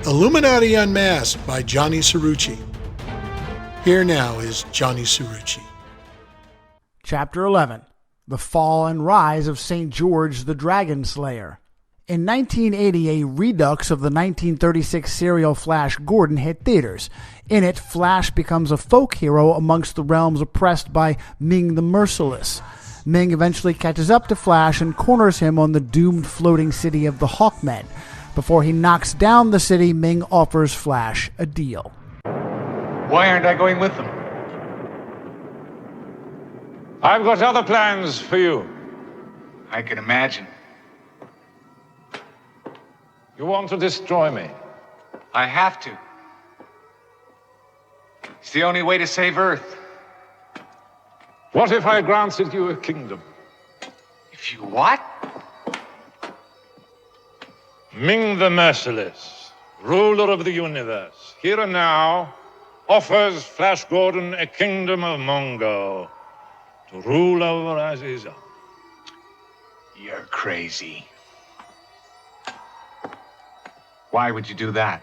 Illuminati Unmasked by Johnny Cirucci. Here now is Johnny Cirucci. Chapter 11. The Fall and Rise of St. George the Dragon Slayer. In 1980, a redux of the 1936 serial Flash Gordon hit theaters. In it, Flash becomes a folk hero amongst the realms oppressed by Ming the Merciless. Ming eventually catches up to Flash and corners him on the doomed floating city of the Hawkmen. Before he knocks down the city, Ming offers Flash a deal. Why aren't I going with them? I've got other plans for you. I can imagine. You want to destroy me? I have to. It's the only way to save Earth. What if I granted you a kingdom? If you what? Ming the Merciless, ruler of the universe, here and now, offers Flash Gordon a kingdom of Mongo to rule over as his own. You're crazy. Why would you do that?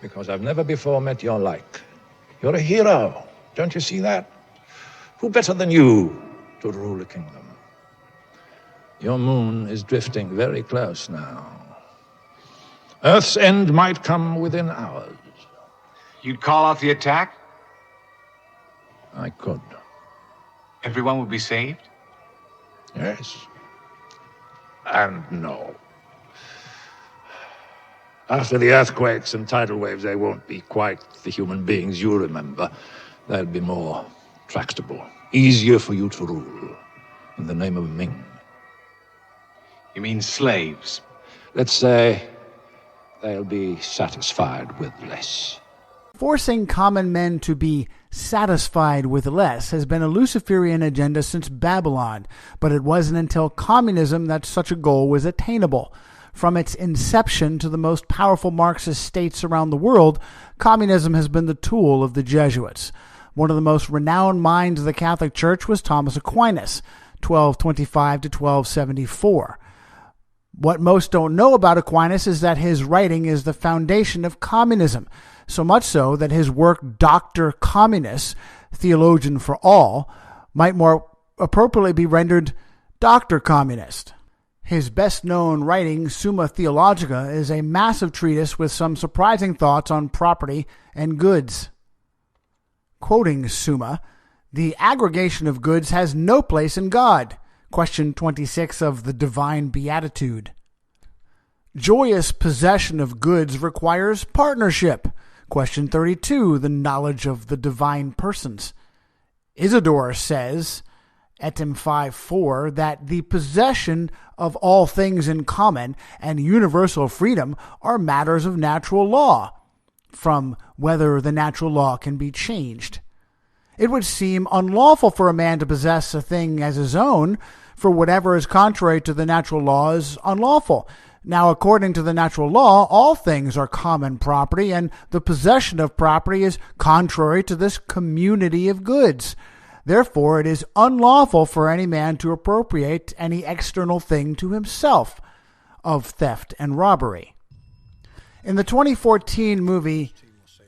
Because I've never before met your like. You're a hero, don't you see that? Who better than you to rule a kingdom? Your moon is drifting very close now. Earth's end might come within hours. You'd call off the attack? I could. Everyone would be saved? Yes. And no. After the earthquakes and tidal waves, they won't be quite the human beings you remember. They'll be more tractable, easier for you to rule, in the name of Ming. You mean slaves? Let's say they'll be satisfied with less. Forcing common men to be satisfied with less has been a Luciferian agenda since Babylon, but it wasn't until communism that such a goal was attainable. From its inception to the most powerful Marxist states around the world, communism has been the tool of the Jesuits. One of the most renowned minds of the Catholic Church was Thomas Aquinas, 1225 to 1274. What most don't know about Aquinas is that his writing is the foundation of communism, so much so that his work Dr. Communis, Theologian for All, might more appropriately be rendered Dr. Communist. His best-known writing, Summa Theologica, is a massive treatise with some surprising thoughts on property and goods. Quoting Summa, "The aggregation of goods has no place in God." Question 26 of the Divine Beatitude. Joyous possession of goods requires partnership. Question 32, the knowledge of the divine persons. Isidore says, Etim 5:4, that the possession of all things in common and universal freedom are matters of natural law, from whether the natural law can be changed. It would seem unlawful for a man to possess a thing as his own, for whatever is contrary to the natural law is unlawful. Now, according to the natural law, all things are common property, and the possession of property is contrary to this community of goods. Therefore, it is unlawful for any man to appropriate any external thing to himself, of theft and robbery. In the 2014 movie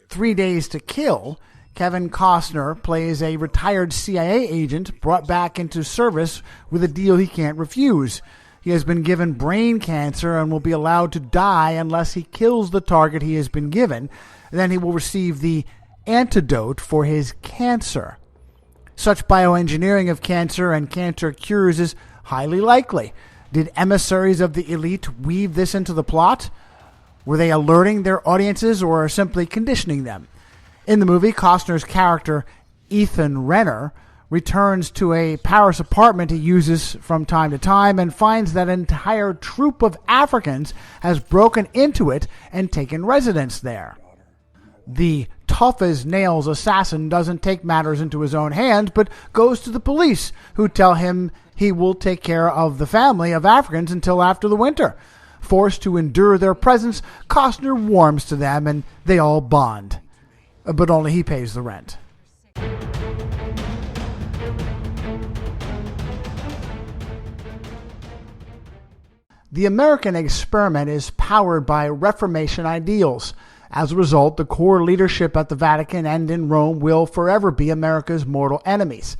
3 Days to Kill, Kevin Costner plays a retired CIA agent brought back into service with a deal he can't refuse. He has been given brain cancer and will be allowed to die unless he kills the target he has been given. Then he will receive the antidote for his cancer. Such bioengineering of cancer and cancer cures is highly likely. Did emissaries of the elite weave this into the plot? Were they alerting their audiences or simply conditioning them? In the movie, Costner's character, Ethan Renner, returns to a Paris apartment he uses from time to time and finds that an entire troop of Africans has broken into it and taken residence there. The tough-as-nails assassin doesn't take matters into his own hands, but goes to the police, who tell him he will take care of the family of Africans until after the winter. Forced to endure their presence, Costner warms to them, and they all bond. But only he pays the rent. The American experiment is powered by Reformation ideals. As a result, the core leadership at the Vatican and in Rome will forever be America's mortal enemies.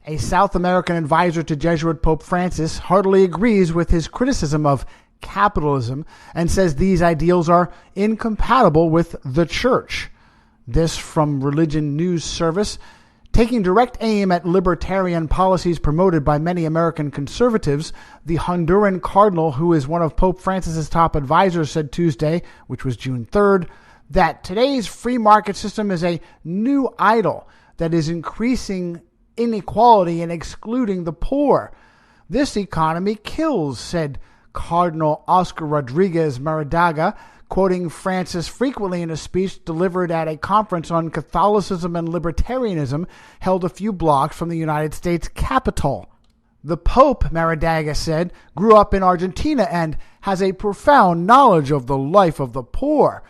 A South American advisor to Jesuit Pope Francis heartily agrees with his criticism of capitalism and says these ideals are incompatible with the Church. This from Religion News Service. Taking direct aim at libertarian policies promoted by many American conservatives, the Honduran cardinal, who is one of Pope Francis's top advisors, said Tuesday, which was June 3rd, that today's free market system is a new idol that is increasing inequality and excluding the poor. This economy kills, said Cardinal Oscar Rodriguez Maradaga, quoting Francis frequently in a speech delivered at a conference on Catholicism and libertarianism held a few blocks from the United States Capitol. The Pope, Maradaga said, grew up in Argentina and has a profound knowledge of the life of the poor.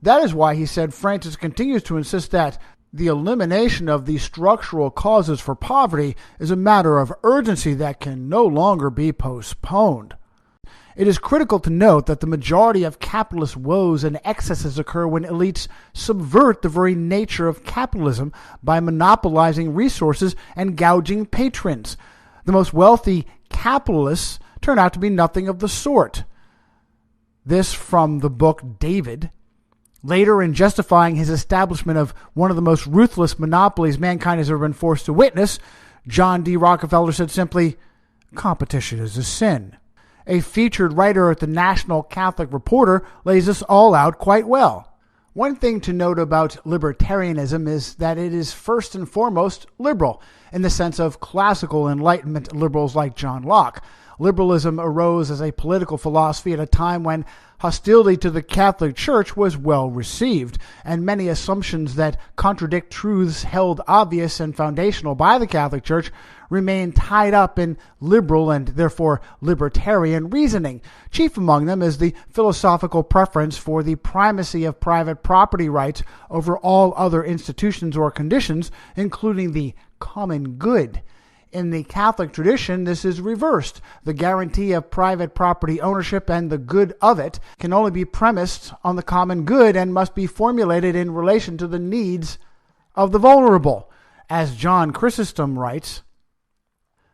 That is why, he said, Francis continues to insist that the elimination of the structural causes for poverty is a matter of urgency that can no longer be postponed. It is critical to note that the majority of capitalist woes and excesses occur when elites subvert the very nature of capitalism by monopolizing resources and gouging patrons. The most wealthy capitalists turn out to be nothing of the sort. This from the book David. Later, in justifying his establishment of one of the most ruthless monopolies mankind has ever been forced to witness, John D. Rockefeller said simply, "Competition is a sin." A featured writer at the National Catholic Reporter lays this all out quite well. One thing to note about libertarianism is that it is first and foremost liberal, in the sense of classical Enlightenment liberals like John Locke. Liberalism arose as a political philosophy at a time when hostility to the Catholic Church was well received, and many assumptions that contradict truths held obvious and foundational by the Catholic Church remain tied up in liberal and therefore libertarian reasoning. Chief among them is the philosophical preference for the primacy of private property rights over all other institutions or conditions, including the common good. In the Catholic tradition, this is reversed. The guarantee of private property ownership and the good of it can only be premised on the common good and must be formulated in relation to the needs of the vulnerable. As John Chrysostom writes,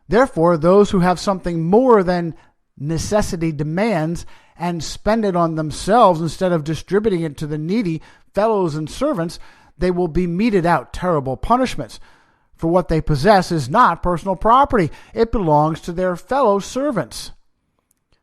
therefore, those who have something more than necessity demands and spend it on themselves instead of distributing it to the needy fellows and servants, they will be meted out terrible punishments. For what they possess is not personal property. It belongs to their fellow servants.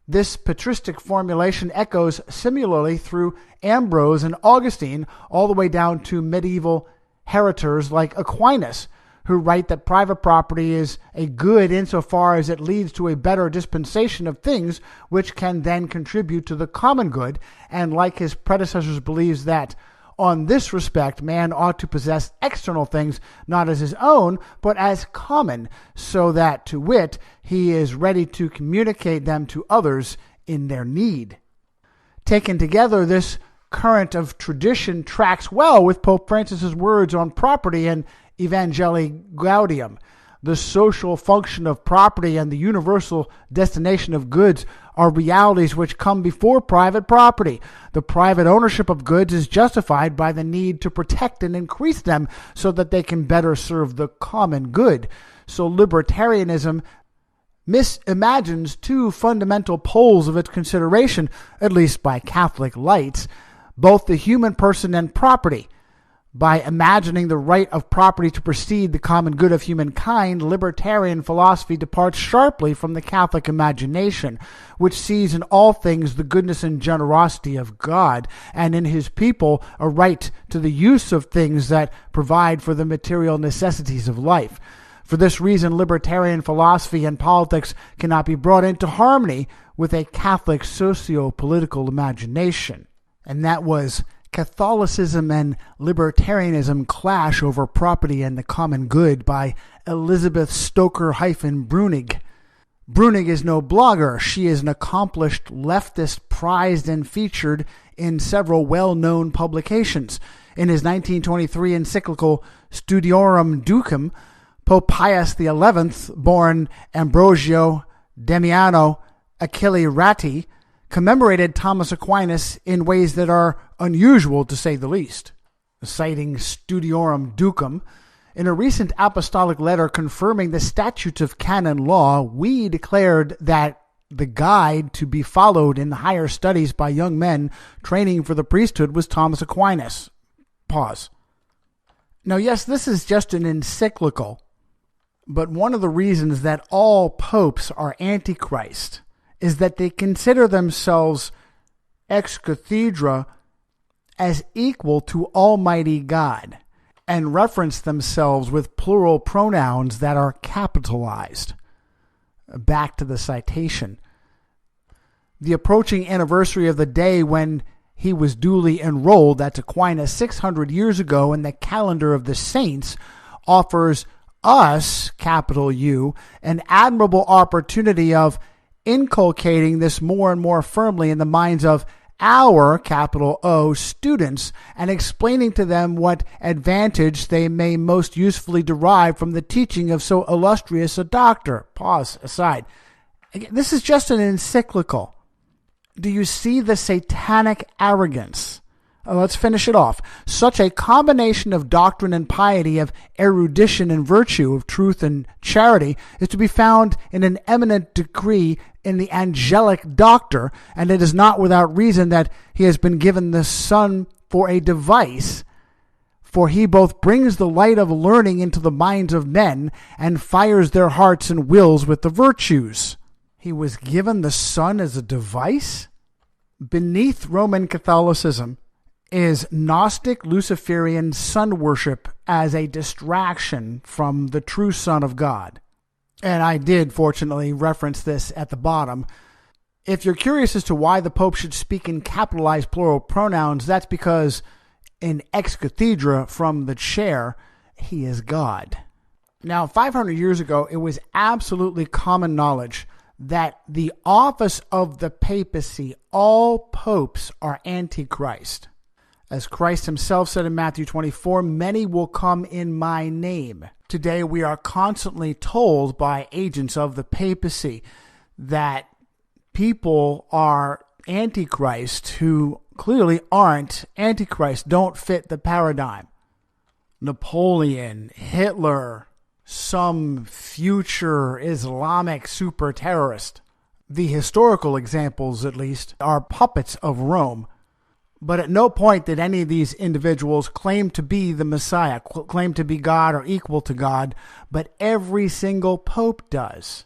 This patristic formulation echoes similarly through Ambrose and Augustine, all the way down to medieval heritors like Aquinas, who write that private property is a good insofar as it leads to a better dispensation of things which can then contribute to the common good, and like his predecessors believes that on this respect, man ought to possess external things not as his own, but as common, so that, to wit, he is ready to communicate them to others in their need. Taken together, this current of tradition tracks well with Pope Francis's words on property and Evangelii Gaudium. The social function of property and the universal destination of goods are realities which come before private property. The private ownership of goods is justified by the need to protect and increase them so that they can better serve the common good. So libertarianism misimagines two fundamental poles of its consideration, at least by Catholic lights, both the human person and property. By imagining the right of property to precede the common good of humankind, libertarian philosophy departs sharply from the Catholic imagination, which sees in all things the goodness and generosity of God, and in his people a right to the use of things that provide for the material necessities of life. For this reason, libertarian philosophy and politics cannot be brought into harmony with a Catholic socio-political imagination. And that was Catholicism and Libertarianism Clash Over Property and the Common Good by Elizabeth Stoker-Brunig. Brunig is no blogger. She is an accomplished leftist prized and featured in several well-known publications. In his 1923 encyclical Studiorum Ducum, Pope Pius XI, born Ambrogio Damiano Achille Ratti, commemorated Thomas Aquinas in ways that are unusual to say the least. Citing Studiorum Ducum, in a recent apostolic letter confirming the statutes of canon law, we declared that the guide to be followed in higher studies by young men training for the priesthood was Thomas Aquinas. Pause. Now, yes, this is just an encyclical, but one of the reasons that all popes are antichrist is that they consider themselves ex cathedra as equal to Almighty God and reference themselves with plural pronouns that are capitalized. Back to the citation. The approaching anniversary of the day when he was duly enrolled, that's Aquinas, 600 years ago in the calendar of the saints, offers us, capital U, an admirable opportunity of inculcating this more and more firmly in the minds of our, capital O, students, and explaining to them what advantage they may most usefully derive from the teaching of so illustrious a doctor. Pause aside. Again, this is just an encyclical. Do you see the satanic arrogance? Let's finish it off. Such a combination of doctrine and piety, of erudition and virtue, of truth and charity, is to be found in an eminent degree in the angelic doctor, and it is not without reason that he has been given the Son for a device, for he both brings the light of learning into the minds of men and fires their hearts and wills with the virtues. He was given the Son as a device? Beneath Roman Catholicism is Gnostic Luciferian sun worship as a distraction from the true Son of God. And I did, fortunately, reference this at the bottom. If you're curious as to why the Pope should speak in capitalized plural pronouns, that's because in ex cathedra, from the chair, he is God. Now, 500 years ago, it was absolutely common knowledge that the office of the papacy, all popes are antichrist. As Christ himself said in Matthew 24, many will come in my name. Today we are constantly told by agents of the papacy that people are antichrist who clearly aren't antichrist, don't fit the paradigm. Napoleon, Hitler, some future Islamic super terrorist. The historical examples, at least, are puppets of Rome. But at no point did any of these individuals claim to be the Messiah, claim to be God or equal to God, but every single pope does.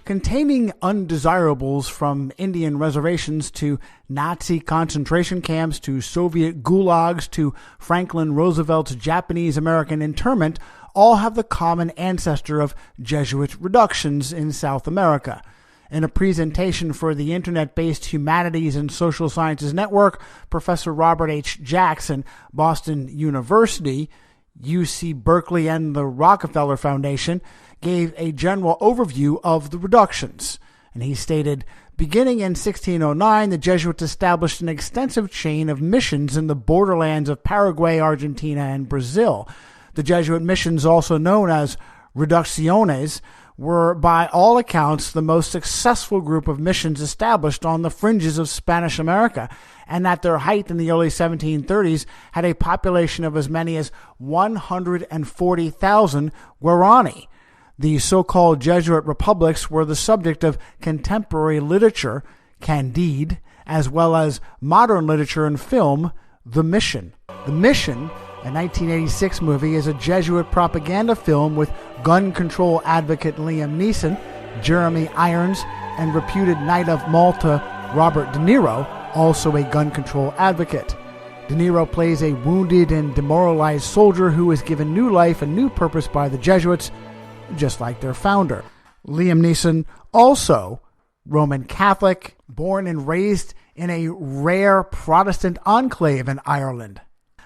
Containing undesirables from Indian reservations to Nazi concentration camps to Soviet gulags to Franklin Roosevelt's Japanese-American internment all have the common ancestor of Jesuit reductions in South America. In a presentation for the internet-based Humanities and Social Sciences Network, Professor Robert H. Jackson, Boston University, UC Berkeley, and the Rockefeller Foundation gave a general overview of the reductions. And he stated, beginning in 1609, the Jesuits established an extensive chain of missions in the borderlands of Paraguay, Argentina, and Brazil. The Jesuit missions, also known as reducciones, were by all accounts the most successful group of missions established on the fringes of Spanish America, and at their height in the early 1730s had a population of as many as 140,000 Guarani. The so-called Jesuit republics were the subject of contemporary literature, Candide, as well as modern literature and film, The Mission. The Mission, a 1986 movie, is a Jesuit propaganda film with gun control advocate Liam Neeson, Jeremy Irons, and reputed Knight of Malta Robert De Niro, also a gun control advocate. De Niro plays a wounded and demoralized soldier who is given new life and new purpose by the Jesuits, just like their founder. Liam Neeson, also Roman Catholic, born and raised in a rare Protestant enclave in Ireland.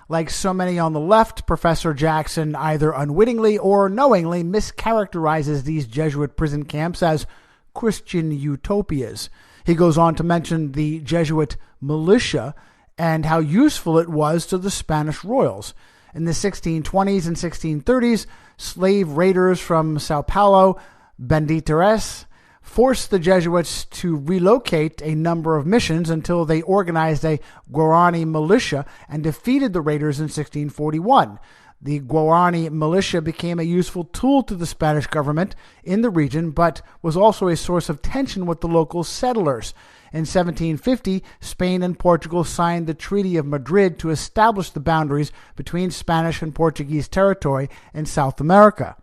Like so many on the left, Professor Jackson either unwittingly or knowingly mischaracterizes these Jesuit prison camps as Christian utopias. He goes on to mention the Jesuit militia and how useful it was to the Spanish royals. In the 1620s and 1630s, slave raiders from Sao Paulo, banditeres, forced the Jesuits to relocate a number of missions until they organized a Guarani militia and defeated the raiders in 1641. The Guarani militia became a useful tool to the Spanish government in the region, but was also a source of tension with the local settlers. In 1750, Spain and Portugal signed the Treaty of Madrid to establish the boundaries between Spanish and Portuguese territory in South America.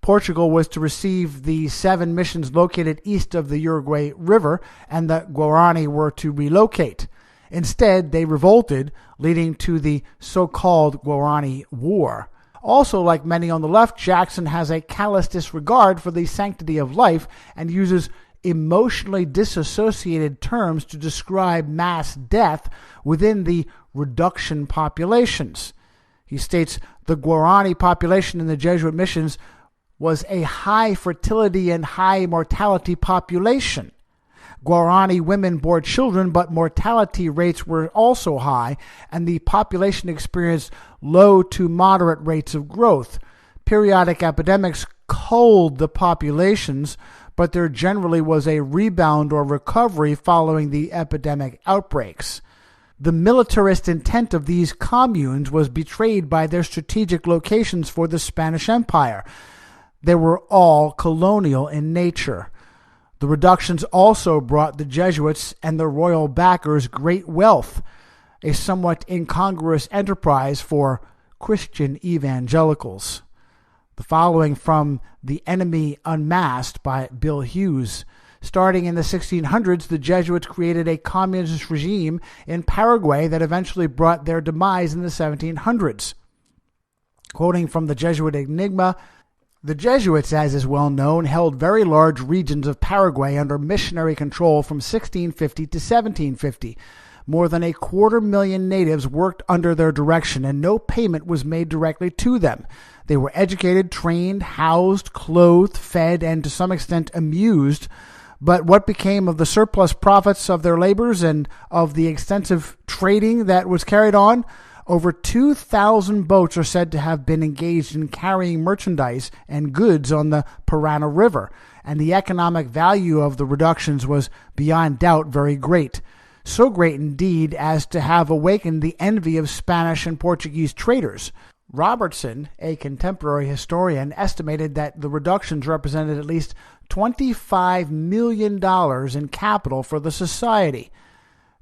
Portugal was to receive the 7 missions located east of the Uruguay River, and the Guarani were to relocate. Instead, they revolted, leading to the so-called Guarani War. Also, like many on the left, Jackson has a callous disregard for the sanctity of life and uses emotionally disassociated terms to describe mass death within the reduction populations. He states the Guarani population in the Jesuit missions was a high fertility and high mortality population. Guarani women bore children, but mortality rates were also high, and the population experienced low to moderate rates of growth. Periodic epidemics culled the populations, but there generally was a rebound or recovery following the epidemic outbreaks. The militarist intent of these communes was betrayed by their strategic locations for the Spanish Empire. They were all colonial in nature. The reductions also brought the Jesuits and their royal backers great wealth, a somewhat incongruous enterprise for Christian evangelicals. The following from The Enemy Unmasked by Bill Hughes. Starting in the 1600s, the Jesuits created a communist regime in Paraguay that eventually brought their demise in the 1700s. Quoting from the Jesuit Enigma, the Jesuits, as is well known, held very large regions of Paraguay under missionary control from 1650 to 1750. More than 250,000 natives worked under their direction, and no payment was made directly to them. They were educated, trained, housed, clothed, fed, and to some extent amused. But what became of the surplus profits of their labors and of the extensive trading that was carried on? Over 2,000 boats are said to have been engaged in carrying merchandise and goods on the Parana River, and the economic value of the reductions was beyond doubt very great. So great indeed as to have awakened the envy of Spanish and Portuguese traders. Robertson, a contemporary historian, estimated that the reductions represented at least $25 million in capital for the society.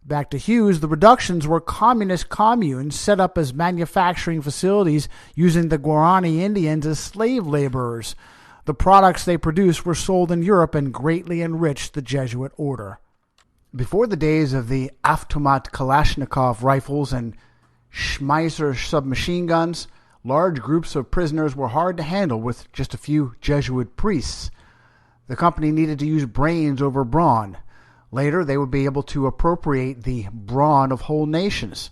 Back to Hughes, the reductions were communist communes set up as manufacturing facilities using the Guarani Indians as slave laborers. The products they produced were sold in Europe and greatly enriched the Jesuit order. Before the days of the Avtomat Kalashnikov rifles and Schmeisser submachine guns, large groups of prisoners were hard to handle with just a few Jesuit priests. The company needed to use brains over brawn. Later, they would be able to appropriate the brawn of whole nations.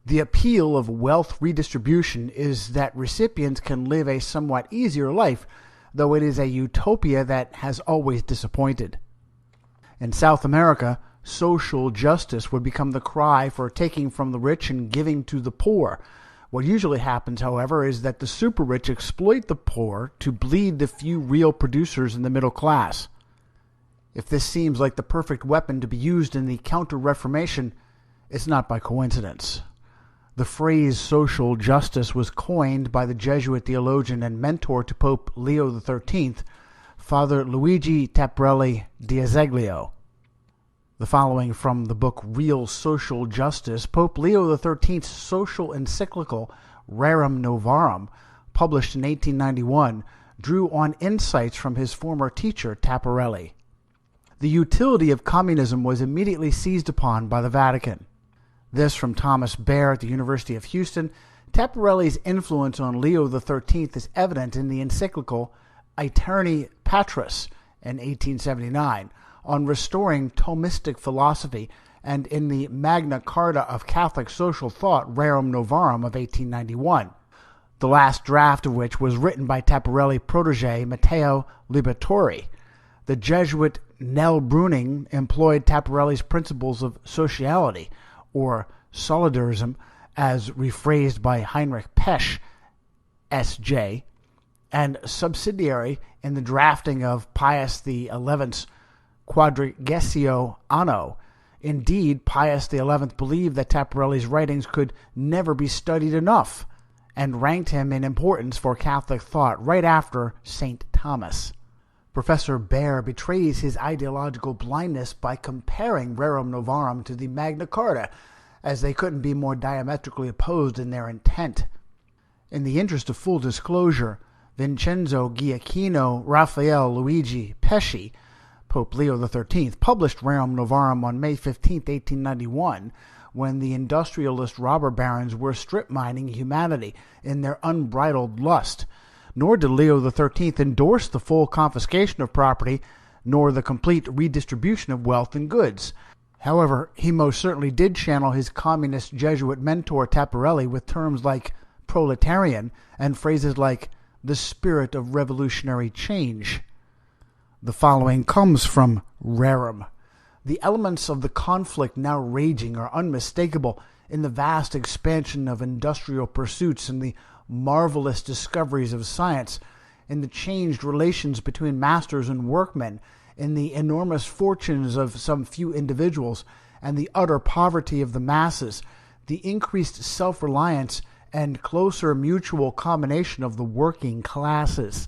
The appeal of wealth redistribution is that recipients can live a somewhat easier life, though it is a utopia that has always disappointed. In South America, social justice would become the cry for taking from the rich and giving to the poor. What usually happens, however, is that the super-rich exploit the poor to bleed the few real producers in the middle class. If this seems like the perfect weapon to be used in the Counter-Reformation, it's not by coincidence. The phrase social justice was coined by the Jesuit theologian and mentor to Pope Leo XIII, Father Luigi Tapparelli d'Azeglio. The following from the book Real Social Justice, Pope Leo XIII's social encyclical Rerum Novarum, published in 1891, drew on insights from his former teacher Tapparelli. The utility of communism was immediately seized upon by the Vatican. This from Thomas Baer at the University of Houston. Tapparelli's influence on Leo XIII is evident in the encyclical Aeterni Patris in 1879 on restoring Thomistic philosophy, and in the Magna Carta of Catholic Social Thought Rerum Novarum of 1891, the last draft of which was written by Tapparelli protege Matteo Liberatore. The Jesuit Nell Bruning employed Tapparelli's principles of sociality, or solidarism, as rephrased by Heinrich Pesch, S.J., and subsidiary in the drafting of Pius XI's Quadragesio Anno. Indeed, Pius XI believed that Tapparelli's writings could never be studied enough, and ranked him in importance for Catholic thought right after St. Thomas. Professor Baer betrays his ideological blindness by comparing Rerum Novarum to the Magna Carta, as they couldn't be more diametrically opposed in their intent. In the interest of full disclosure, Vincenzo Gioacchino Raphael Luigi Pesci, Pope Leo XIII, published Rerum Novarum on May 15, 1891, when the industrialist robber barons were strip mining humanity in their unbridled lust. Nor did Leo XIII endorse the full confiscation of property, nor the complete redistribution of wealth and goods. However, he most certainly did channel his communist Jesuit mentor Tapparelli with terms like proletarian and phrases like the spirit of revolutionary change. The following comes from Rerum. The elements of the conflict now raging are unmistakable in the vast expansion of industrial pursuits and the marvelous discoveries of science, in the changed relations between masters and workmen, in the enormous fortunes of some few individuals, and the utter poverty of the masses, the increased self-reliance and closer mutual combination of the working classes.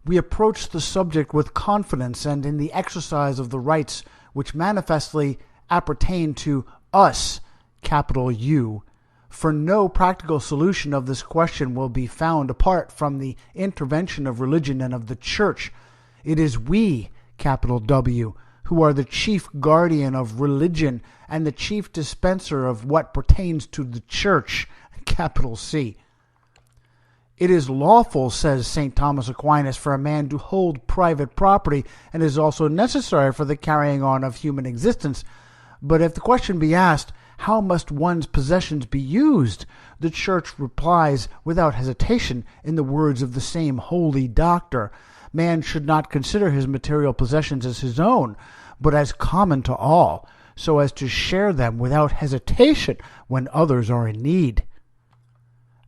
We approach the subject with confidence and in the exercise of the rights which manifestly appertain to us, capital U, for no practical solution of this question will be found apart from the intervention of religion and of the Church. It is we, capital W, who are the chief guardian of religion and the chief dispenser of what pertains to the Church, capital C. It is lawful, says St. Thomas Aquinas, for a man to hold private property, and is also necessary for the carrying on of human existence. But if the question be asked, how must one's possessions be used? The Church replies without hesitation in the words of the same holy doctor. Man should not consider his material possessions as his own, but as common to all, so as to share them without hesitation when others are in need.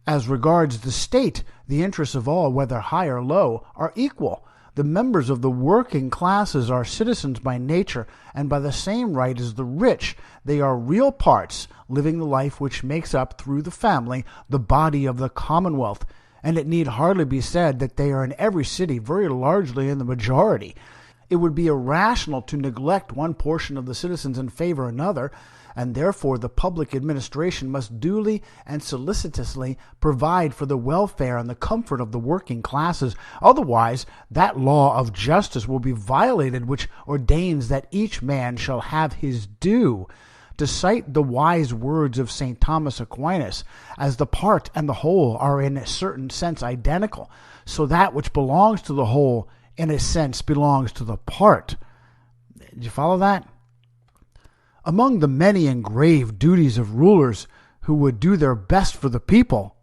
As regards the state, the interests of all, whether high or low, are equal. The members of the working classes are citizens by nature, and by the same right as the rich. They are real parts, living the life which makes up, through the family, the body of the commonwealth. And it need hardly be said that they are in every city very largely in the majority. It would be irrational to neglect one portion of the citizens and favor another, and therefore the public administration must duly and solicitously provide for the welfare and the comfort of the working classes. Otherwise, that law of justice will be violated which ordains that each man shall have his due. To cite the wise words of St. Thomas Aquinas, as the part and the whole are in a certain sense identical, so that which belongs to the whole, in a sense, belongs to the part. Did you follow that? Among the many and grave duties of rulers who would do their best for the people,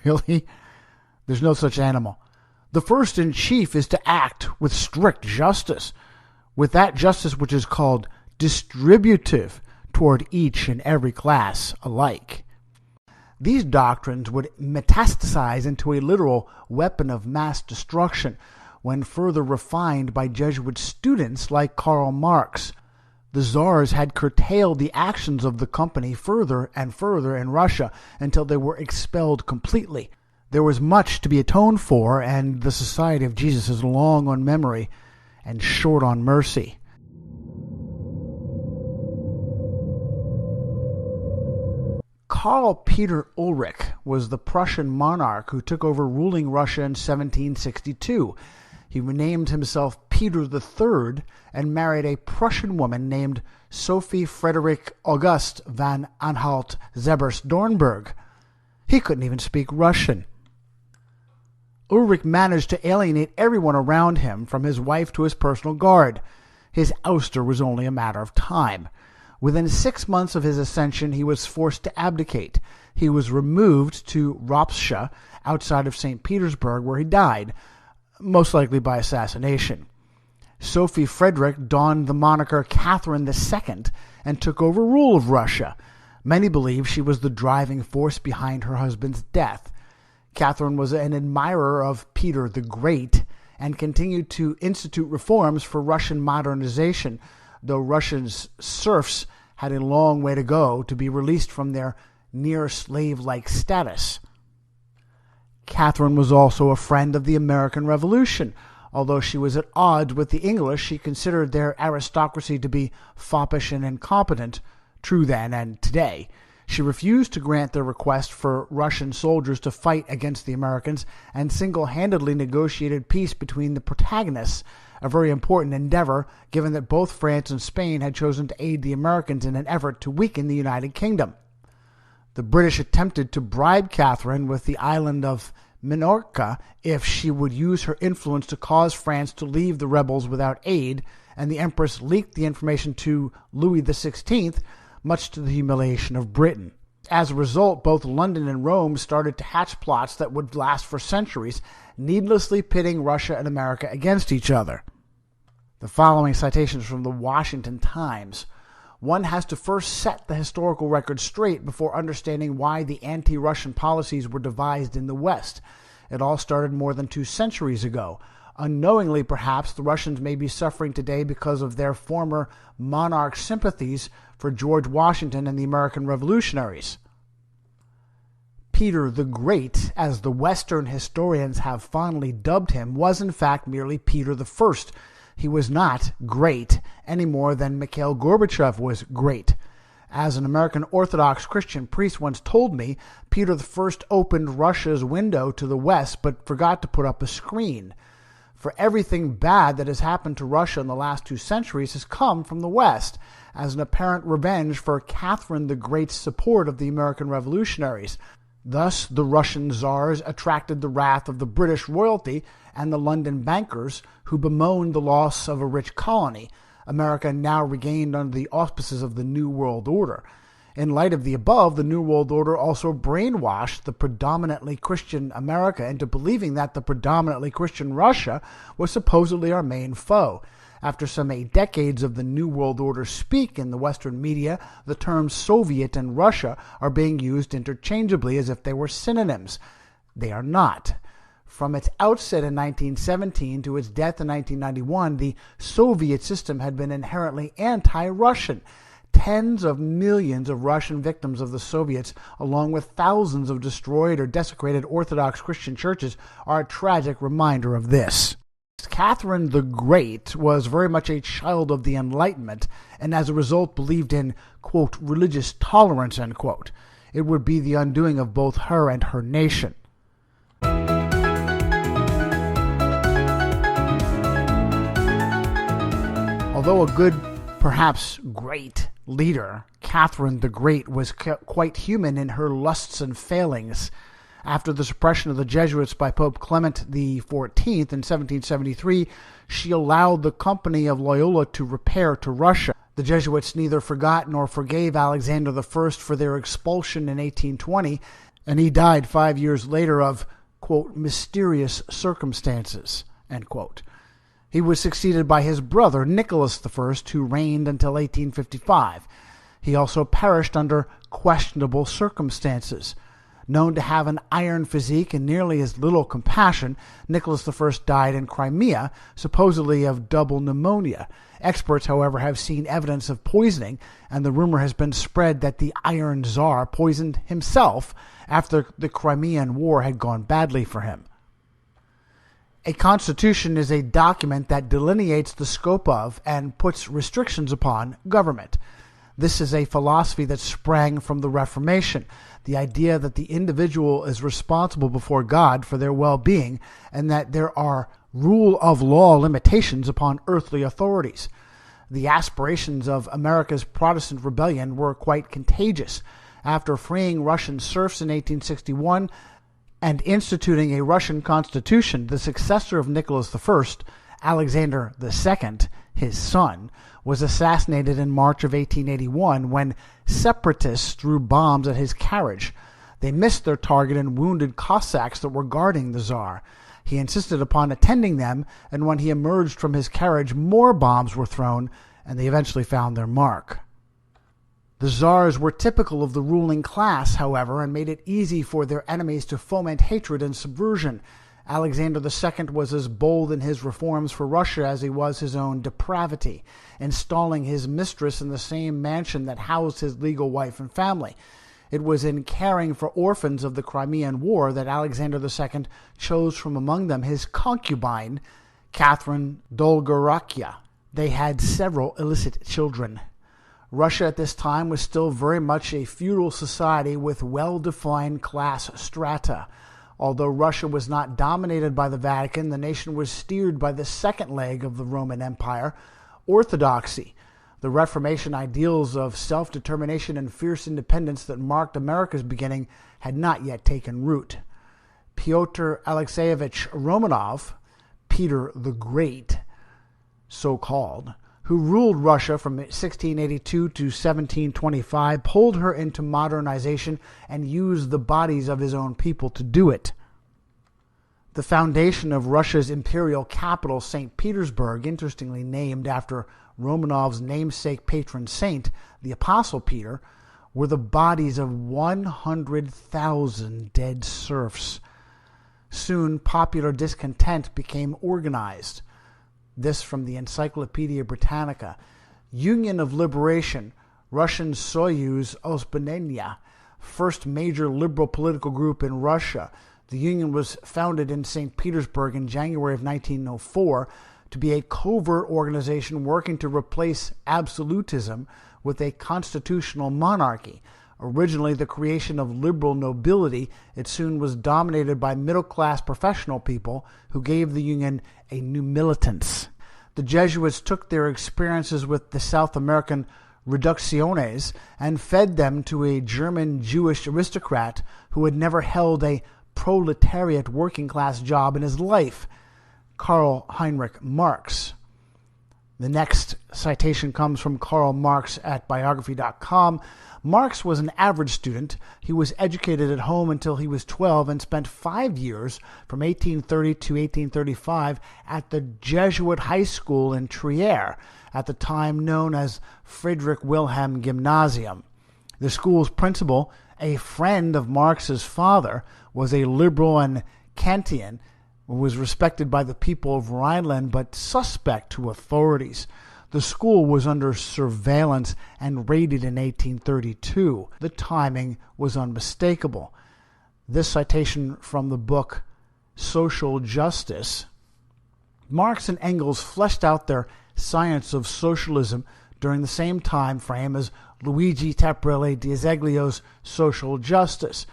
really? There's no such animal. The first in chief is to act with strict justice, with that justice which is called distributive toward each and every class alike. These doctrines would metastasize into a literal weapon of mass destruction when further refined by Jesuit students like Karl Marx. The czars had curtailed the actions of the company further and further in Russia until they were expelled completely. There was much to be atoned for, and the Society of Jesus is long on memory and short on mercy. Karl Peter Ulrich was the Prussian monarch who took over ruling Russia in 1762. He renamed himself Peter III and married a Prussian woman named Sophie Frederick August van Anhalt-Zerbst-Dornberg. He couldn't even speak Russian. Ulrich managed to alienate everyone around him, from his wife to his personal guard. His ouster was only a matter of time. Within 6 months of his ascension, he was forced to abdicate. He was removed to Ropsha, outside of St. Petersburg, where he died, most likely by assassination. Sophie Frederick donned the moniker Catherine II and took over rule of Russia. Many believe she was the driving force behind her husband's death. Catherine was an admirer of Peter the Great and continued to institute reforms for Russian modernization, though Russia's serfs had a long way to go to be released from their near slave-like status. Catherine was also a friend of the American Revolution. Although she was at odds with the English, she considered their aristocracy to be foppish and incompetent, true then and today. She refused to grant their request for Russian soldiers to fight against the Americans and single-handedly negotiated peace between the protagonists, a very important endeavor given that both France and Spain had chosen to aid the Americans in an effort to weaken the United Kingdom. The British attempted to bribe Catherine with the island of Minorca if she would use her influence to cause France to leave the rebels without aid, and the Empress leaked the information to Louis XVI, much to the humiliation of Britain. As a result, both London and Rome started to hatch plots that would last for centuries, needlessly pitting Russia and America against each other. The following citations from the Washington Times. One has to first set the historical record straight before understanding why the anti-Russian policies were devised in the West. It all started more than 2 centuries ago. Unknowingly, perhaps, the Russians may be suffering today because of their former monarch sympathies for George Washington and the American revolutionaries. Peter the Great, as the Western historians have fondly dubbed him, was in fact merely Peter the First. He was not great any more than Mikhail Gorbachev was great. As an American Orthodox Christian priest once told me, Peter I opened Russia's window to the West but forgot to put up a screen. For everything bad that has happened to Russia in the last 2 centuries has come from the West, as an apparent revenge for Catherine the Great's support of the American revolutionaries. Thus, the Russian czars attracted the wrath of the British royalty and the London bankers, who bemoaned the loss of a rich colony, America now regained under the auspices of the New World Order. In light of the above, the New World Order also brainwashed the predominantly Christian America into believing that the predominantly Christian Russia was supposedly our main foe. After some 8 decades of the New World Order speak in the Western media, the terms Soviet and Russia are being used interchangeably as if they were synonyms. They are not. From its outset in 1917 to its death in 1991, the Soviet system had been inherently anti-Russian. Tens of millions of Russian victims of the Soviets, along with thousands of destroyed or desecrated Orthodox Christian churches, are a tragic reminder of this. Catherine the Great was very much a child of the Enlightenment, and as a result believed in, quote, religious tolerance, end quote. It would be the undoing of both her and her nation. Although a good, perhaps great leader, Catherine the Great was quite human in her lusts and failings. After the suppression of the Jesuits by Pope Clement XIV in 1773, she allowed the Company of Loyola to repair to Russia. The Jesuits neither forgot nor forgave Alexander I for their expulsion in 1820, and he died 5 years later of, quote, mysterious circumstances, end quote. He was succeeded by his brother, Nicholas I, who reigned until 1855. He also perished under questionable circumstances. Known to have an iron physique and nearly as little compassion, Nicholas I died in Crimea, supposedly of double pneumonia. Experts, however, have seen evidence of poisoning, and the rumor has been spread that the Iron Tsar poisoned himself after the Crimean War had gone badly for him. A constitution is a document that delineates the scope of and puts restrictions upon government. This is a philosophy that sprang from the Reformation, the idea that the individual is responsible before God for their well-being and that there are rule of law limitations upon earthly authorities. The aspirations of America's Protestant rebellion were quite contagious. After freeing Russian serfs in 1861 and instituting a Russian constitution, the successor of Nicholas I, Alexander II, his son, was assassinated in March of 1881 when separatists threw bombs at his carriage. They missed their target and wounded Cossacks that were guarding the Tsar. He insisted upon attending them, and when he emerged from his carriage, more bombs were thrown, and they eventually found their mark. The czars were typical of the ruling class, however, and made it easy for their enemies to foment hatred and subversion. Alexander II was as bold in his reforms for Russia as he was his own depravity, installing his mistress in the same mansion that housed his legal wife and family. It was in caring for orphans of the Crimean War that Alexander II chose from among them his concubine, Catherine Dolgorakia. They had several illicit children. Russia at this time was still very much a feudal society with well-defined class strata. Although Russia was not dominated by the Vatican, the nation was steered by the second leg of the Roman Empire, orthodoxy. The Reformation ideals of self-determination and fierce independence that marked America's beginning had not yet taken root. Pyotr Alexeyevich Romanov, Peter the Great, so-called, who ruled Russia from 1682 to 1725, pulled her into modernization and used the bodies of his own people to do it. The foundation of Russia's imperial capital, St. Petersburg, interestingly named after Romanov's namesake patron saint, the Apostle Peter, were the bodies of 100,000 dead serfs. Soon, popular discontent became organized. This from the Encyclopedia Britannica. Union of Liberation, Russian Soyuz Osbonenia, first major liberal political group in Russia. The union was founded in St. Petersburg in January of 1904 to be a covert organization working to replace absolutism with a constitutional monarchy. Originally the creation of liberal nobility, it soon was dominated by middle-class professional people who gave the union a new militance. The Jesuits took their experiences with the South American reducciones and fed them to a German Jewish aristocrat who had never held a proletariat working-class job in his life, Karl Heinrich Marx. The next citation comes from Karl Marx at biography.com. Marx was an average student. He was educated at home until he was 12 and spent 5 years, from 1830 to 1835, at the Jesuit High School in Trier, at the time known as Friedrich Wilhelm Gymnasium. The school's principal, a friend of Marx's father, was a liberal and Kantian, who was respected by the people of Rhineland but suspect to authorities. The school was under surveillance and raided in 1832. The timing was unmistakable. This citation from the book Social Justice. Marx and Engels fleshed out their science of socialism during the same time frame as Luigi Tapparelli D'Azeglio's Social Justice.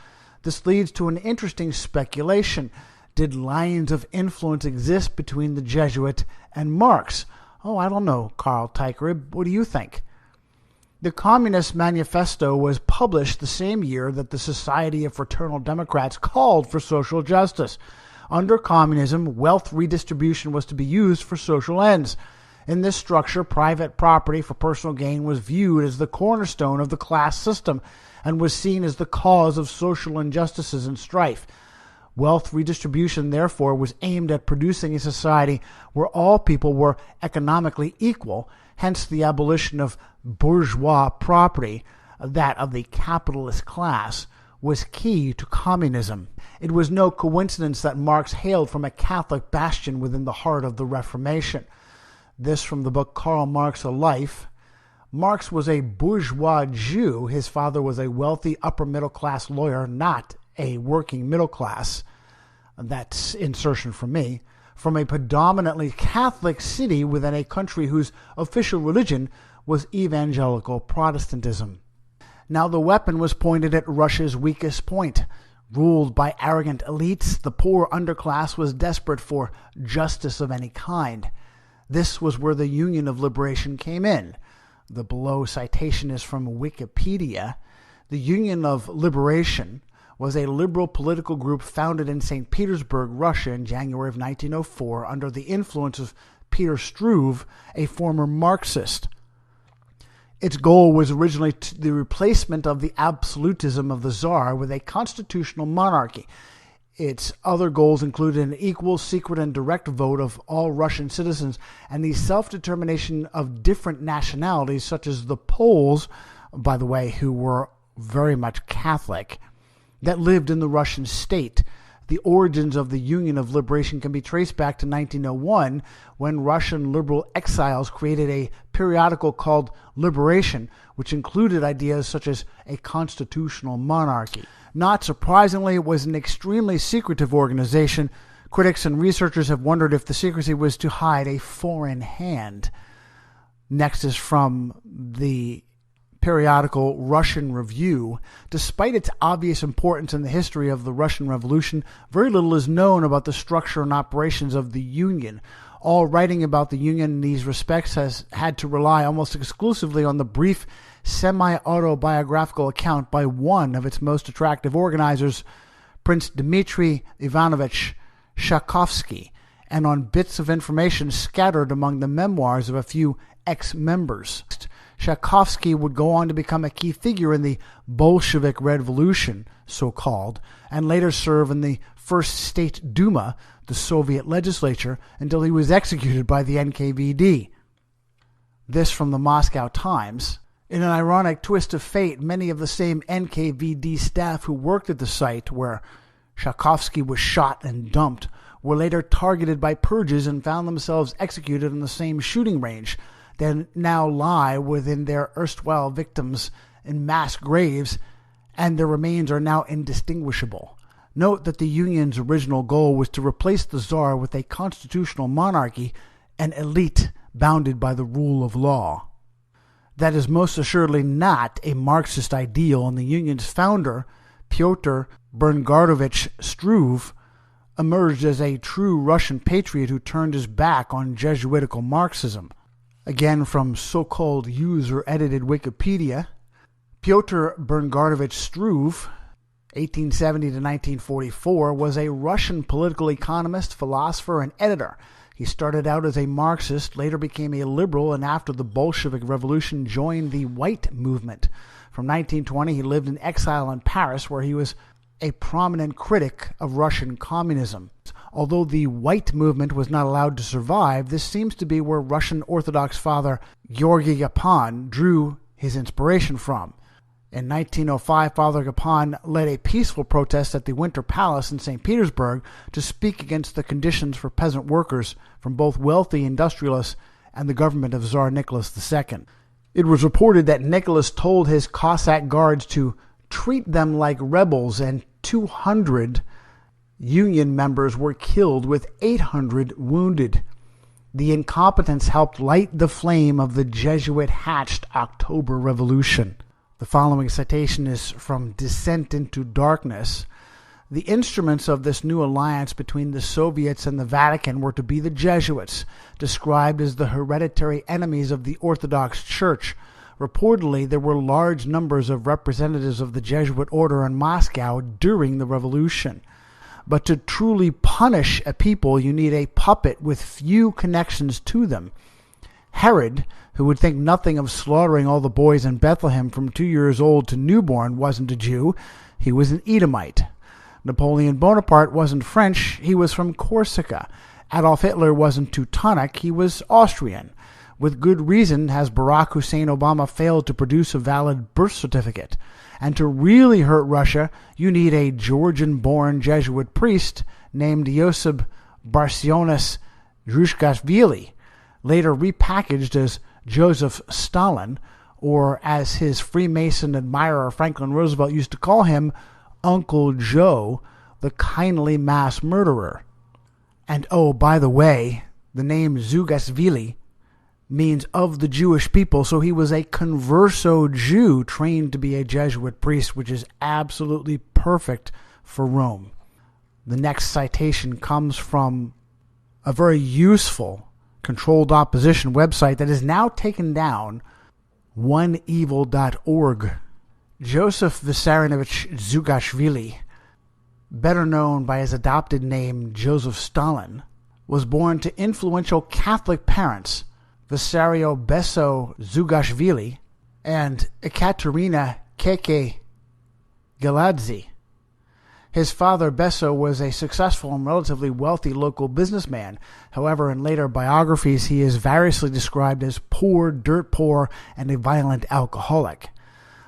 This leads to an interesting speculation. Did lines of influence exist between the Jesuit and Marx? Oh, I don't know, Carl Teicherib. What do you think? The Communist Manifesto was published the same year that the Society of Fraternal Democrats called for social justice. Under communism, wealth redistribution was to be used for social ends. In this structure, private property for personal gain was viewed as the cornerstone of the class system and was seen as the cause of social injustices and strife. Wealth redistribution, therefore, was aimed at producing a society where all people were economically equal, hence the abolition of bourgeois property, that of the capitalist class, was key to communism. It was no coincidence that Marx hailed from a Catholic bastion within the heart of the Reformation. This from the book Karl Marx, A Life. Marx was a bourgeois Jew. His father was a wealthy upper-middle-class lawyer, not a working middle class. That's insertion from me. From a predominantly Catholic city within a country whose official religion was evangelical Protestantism. Now the weapon was pointed at Russia's weakest point. Ruled by arrogant elites, the poor underclass was desperate for justice of any kind. This was where the Union of Liberation came in. The below citation is from Wikipedia. The Union of Liberation was a liberal political group founded in St. Petersburg, Russia in January of 1904 under the influence of Peter Struve, a former Marxist. Its goal was originally the replacement of the absolutism of the Tsar with a constitutional monarchy. Its other goals included an equal, secret, and direct vote of all Russian citizens and the self-determination of different nationalities such as the Poles, by the way, who were very much Catholic, that lived in the Russian state. The origins of the Union of Liberation can be traced back to 1901, when Russian liberal exiles created a periodical called Liberation, which included ideas such as a constitutional monarchy. Not surprisingly, it was an extremely secretive organization. Critics and researchers have wondered if the secrecy was to hide a foreign hand. Next is from the periodical Russian Review. Despite its obvious importance in the history of the Russian Revolution, very little is known about the structure and operations of the Union. All writing about the Union in these respects has had to rely almost exclusively on the brief semi-autobiographical account by one of its most attractive organizers, Prince Dmitry Ivanovich Tchaikovsky, and on bits of information scattered among the memoirs of a few ex-members. Tchaikovsky would go on to become a key figure in the Bolshevik Revolution, so-called, and later serve in the First State Duma, the Soviet legislature, until he was executed by the NKVD. This from the Moscow Times. In an ironic twist of fate, many of the same NKVD staff who worked at the site where Tchaikovsky was shot and dumped were later targeted by purges and found themselves executed in the same shooting range. They now lie within their erstwhile victims in mass graves, and their remains are now indistinguishable. Note that the Union's original goal was to replace the Tsar with a constitutional monarchy, an elite bounded by the rule of law. That is most assuredly not a Marxist ideal, and the Union's founder, Pyotr Bernardovich Struve, emerged as a true Russian patriot who turned his back on Jesuitical Marxism. Again from so-called user-edited Wikipedia, Pyotr Bernardovich Struve, 1870 to 1944, was a Russian political economist, philosopher, and editor. He started out as a Marxist, later became a liberal, and after the Bolshevik Revolution joined the White Movement. From 1920, he lived in exile in Paris, where he was a prominent critic of Russian communism. Although the White Movement was not allowed to survive, this seems to be where Russian Orthodox father Georgy Gapan drew his inspiration from. In 1905, Father Gapan led a peaceful protest at the Winter Palace in St. Petersburg to speak against the conditions for peasant workers from both wealthy industrialists and the government of Tsar Nicholas II. It was reported that Nicholas told his Cossack guards to treat them like rebels, and 200 Union members were killed with 800 wounded. The incompetence helped light the flame of the Jesuit-hatched October Revolution. The following citation is from Descent into Darkness. The instruments of this new alliance between the Soviets and the Vatican were to be the Jesuits, described as the hereditary enemies of the Orthodox Church. Reportedly, there were large numbers of representatives of the Jesuit order in Moscow during the revolution. But to truly punish a people, you need a puppet with few connections to them. Herod, who would think nothing of slaughtering all the boys in Bethlehem from 2 years old to newborn, wasn't a Jew. He was an Edomite. Napoleon Bonaparte wasn't French. He was from Corsica. Adolf Hitler wasn't Teutonic. He was Austrian. With good reason has Barack Hussein Obama failed to produce a valid birth certificate. And to really hurt Russia, you need a Georgian-born Jesuit priest named Josip Barsionis Drushkashvili, later repackaged as Joseph Stalin, or as his Freemason admirer Franklin Roosevelt used to call him, Uncle Joe, the kindly mass murderer. And oh, by the way, the name Zugashvili means of the Jewish people, so he was a converso Jew trained to be a Jesuit priest, which is absolutely perfect for Rome. The next citation comes from a very useful controlled opposition website that is now taken down, oneevil.org. Joseph Vissarionovich Zugashvili, better known by his adopted name Joseph Stalin, was born to influential Catholic parents, Vissario Besso Zugashvili and Ekaterina Keke Galadze. His father, Besso, was a successful and relatively wealthy local businessman. However, in later biographies, he is variously described as poor, dirt poor, and a violent alcoholic.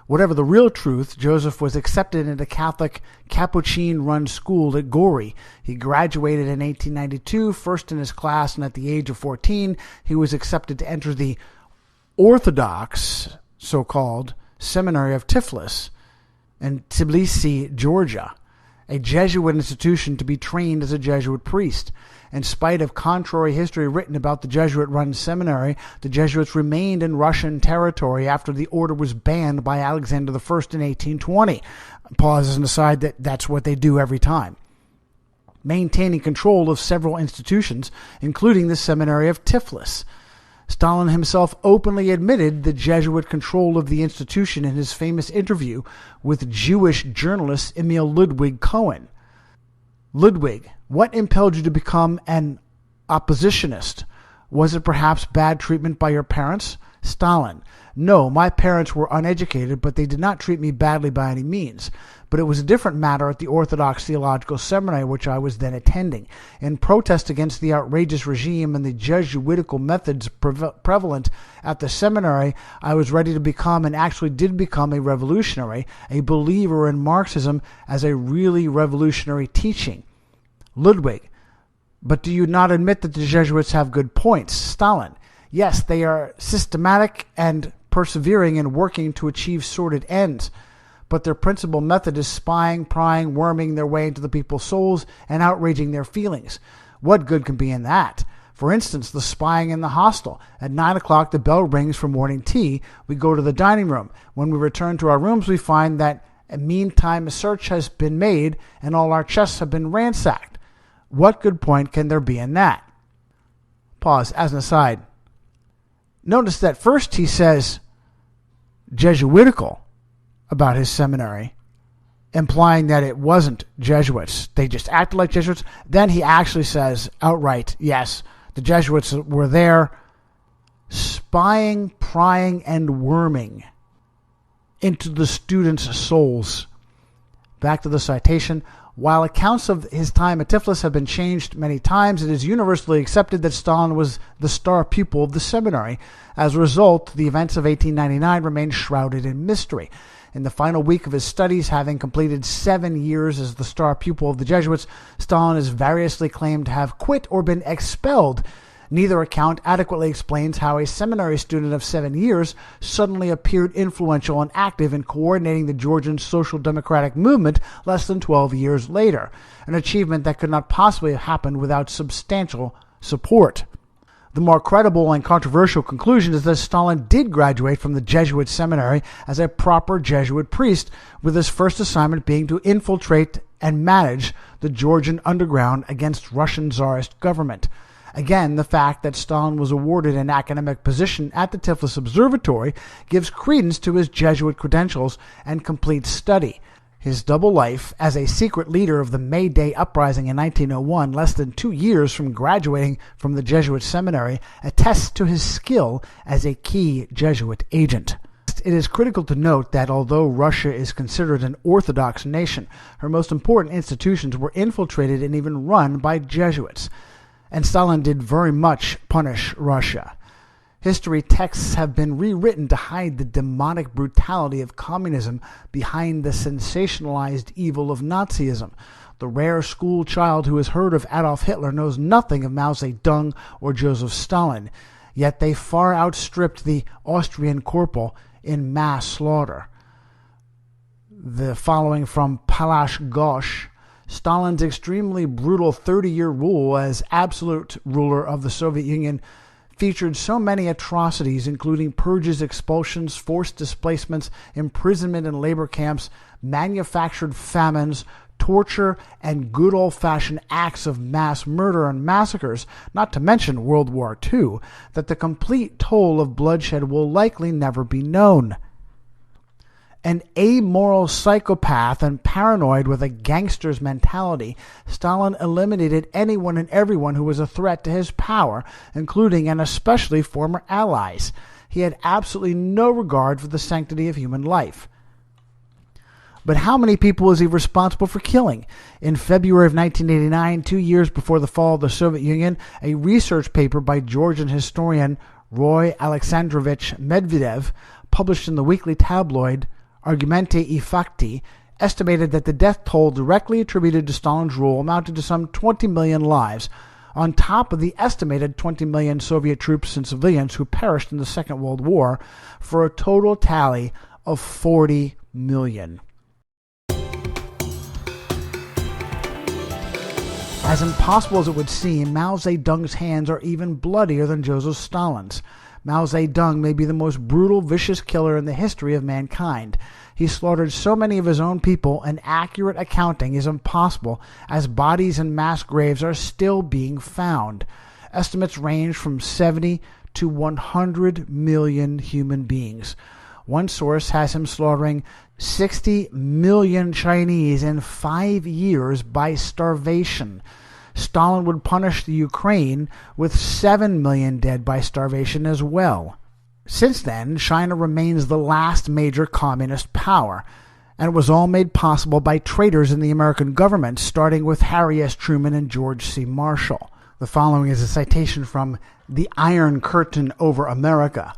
Whatever the real truth, Joseph was accepted into Catholic Capuchin-run school at Gori. He graduated in 1892, first in his class, and at the age of 14, he was accepted to enter the Orthodox, so-called, seminary of Tiflis in Tbilisi, Georgia, a Jesuit institution to be trained as a Jesuit priest. In spite of contrary history written about the Jesuit-run seminary, the Jesuits remained in Russian territory after the order was banned by Alexander I in 1820. Pause as an aside that that's what they do every time. Maintaining control of several institutions, including the seminary of Tiflis. Stalin himself openly admitted the Jesuit control of the institution in his famous interview with Jewish journalist Emil Ludwig Cohen. Ludwig, what impelled you to become an oppositionist? Was it perhaps bad treatment by your parents? Stalin, no, my parents were uneducated, but they did not treat me badly by any means. But it was a different matter at the Orthodox Theological Seminary, which I was then attending. In protest against the outrageous regime and the Jesuitical methods prevalent at the seminary, I was ready to become, and actually did become, a revolutionary, a believer in Marxism as a really revolutionary teaching. Ludwig, but do you not admit that the Jesuits have good points? Stalin, yes, they are systematic and persevering in working to achieve sordid ends, but their principal method is spying, prying, worming their way into the people's souls and outraging their feelings. What good can be in that? For instance, the spying in the hostel. At 9 o'clock, the bell rings for morning tea. We go to the dining room. When we return to our rooms, we find that, meantime, a search has been made and all our chests have been ransacked. What good point can there be in that? Pause as an aside. Notice that first he says Jesuitical about his seminary, implying that it wasn't Jesuits. They just acted like Jesuits. Then he actually says outright, yes, the Jesuits were there spying, prying, and worming into the students' souls. Back to the citation. While accounts of his time at Tiflis have been changed many times, it is universally accepted that Stalin was the star pupil of the seminary. As a result, the events of 1899 remain shrouded in mystery. In the final week of his studies, having completed 7 years as the star pupil of the Jesuits, Stalin is variously claimed to have quit or been expelled. Neither account adequately explains how a seminary student of 7 years suddenly appeared influential and active in coordinating the Georgian social democratic movement less than 12 years later, an achievement that could not possibly have happened without substantial support. The more credible and controversial conclusion is that Stalin did graduate from the Jesuit seminary as a proper Jesuit priest, with his first assignment being to infiltrate and manage the Georgian underground against Russian Tsarist government. Again, the fact that Stalin was awarded an academic position at the Tiflis Observatory gives credence to his Jesuit credentials and complete study. His double life as a secret leader of the May Day uprising in 1901, less than 2 years from graduating from the Jesuit seminary, attests to his skill as a key Jesuit agent. It is critical to note that although Russia is considered an Orthodox nation, her most important institutions were infiltrated and even run by Jesuits. And Stalin did very much punish Russia. History texts have been rewritten to hide the demonic brutality of communism behind the sensationalized evil of Nazism. The rare school child who has heard of Adolf Hitler knows nothing of Mao Zedong or Joseph Stalin, yet they far outstripped the Austrian corporal in mass slaughter. The following from Palash Ghosh. Stalin's extremely brutal 30-year rule as absolute ruler of the Soviet Union featured so many atrocities, including purges, expulsions, forced displacements, imprisonment in labor camps, manufactured famines, torture, and good old-fashioned acts of mass murder and massacres, not to mention World War II, that the complete toll of bloodshed will likely never be known. An amoral psychopath and paranoid with a gangster's mentality, Stalin eliminated anyone and everyone who was a threat to his power, including and especially former allies. He had absolutely no regard for the sanctity of human life. But how many people was he responsible for killing? In February of 1989, 2 years before the fall of the Soviet Union, a research paper by Georgian historian Roy Alexandrovich Medvedev, published in the weekly tabloid Argumente I Fatti, estimated that the death toll directly attributed to Stalin's rule amounted to some 20 million lives, on top of the estimated 20 million Soviet troops and civilians who perished in the Second World War, for a total tally of 40 million. As impossible as it would seem, Mao Zedong's hands are even bloodier than Joseph Stalin's. Mao Zedong may be the most brutal, vicious killer in the history of mankind. He slaughtered so many of his own people, an accurate accounting is impossible, as bodies in mass graves are still being found. Estimates range from 70 to 100 million human beings. One source has him slaughtering 60 million Chinese in 5 years by starvation. Stalin would punish the Ukraine with 7 million dead by starvation as well. Since then, China remains the last major communist power, and it was all made possible by traitors in the American government, starting with Harry S. Truman and George C. Marshall. The following is a citation from The Iron Curtain Over America.